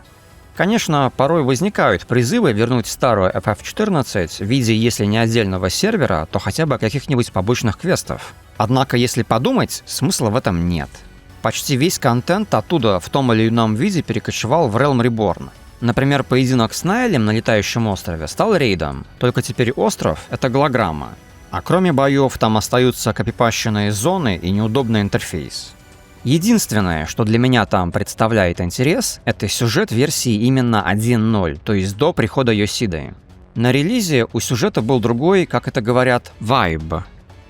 Конечно, порой возникают призывы вернуть старую FF14 в виде, если не отдельного сервера, то хотя бы каких-нибудь побочных квестов. Однако, если подумать, смысла в этом нет. Почти весь контент оттуда в том или ином виде перекочевал в Realm Reborn. Например, поединок с Найлем на летающем острове стал рейдом, только теперь остров — это голограмма. А кроме боев там остаются копипащенные зоны и неудобный интерфейс. Единственное, что для меня там представляет интерес, это сюжет версии именно 1.0, то есть до прихода Йосиды. На релизе у сюжета был другой, как это говорят, вайб.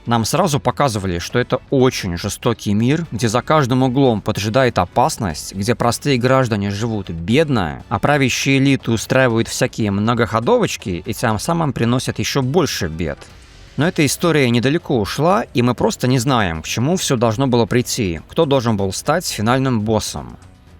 Нам сразу показывали, что это очень жестокий мир, где за каждым углом поджидает опасность, где простые граждане живут бедно, а правящие элиты устраивают всякие многоходовочки и тем самым приносят еще больше бед. Но эта история недалеко ушла, и мы просто не знаем, к чему все должно было прийти, кто должен был стать финальным боссом.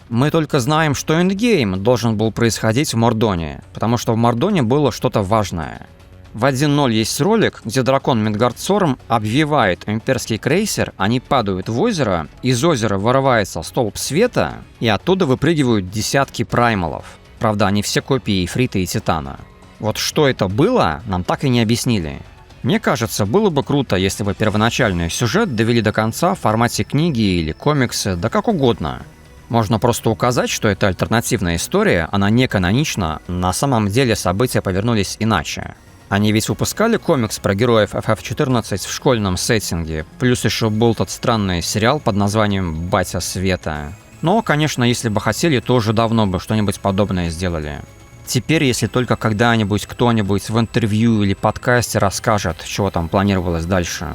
Мы только знаем, что эндгейм должен был происходить в Мордоне, потому что в Мордоне было что-то важное. В 1.0 есть ролик, где дракон Мидгардсорм обвивает имперский крейсер, они падают в озеро, из озера вырывается столб света, и оттуда выпрыгивают десятки праймалов. Правда, они все копии Ифрита и Титана. Вот что это было, нам так и не объяснили. Мне кажется, было бы круто, если бы первоначальный сюжет довели до конца в формате книги или комикса, да как угодно. Можно просто указать, что это альтернативная история, она не канонична, на самом деле события повернулись иначе. Они ведь выпускали комикс про героев FF14 в школьном сеттинге, плюс еще был тот странный сериал под названием «Батя Света». Но, конечно, если бы хотели, то уже давно бы что-нибудь подобное сделали. Теперь, если только когда-нибудь кто-нибудь в интервью или подкасте расскажет, чего там планировалось дальше.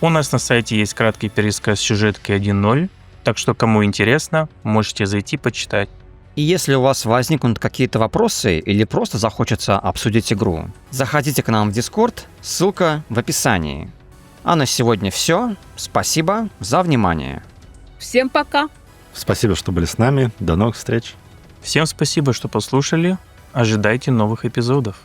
У нас на сайте есть краткий пересказ сюжетки 1.0, так что кому интересно, можете зайти почитать. И если у вас возникнут какие-то вопросы или просто захочется обсудить игру, заходите к нам в Discord, ссылка в описании. А на сегодня все. Спасибо за внимание. Всем пока! Спасибо, что были с нами. До новых встреч. Всем спасибо, что послушали. Ожидайте новых эпизодов.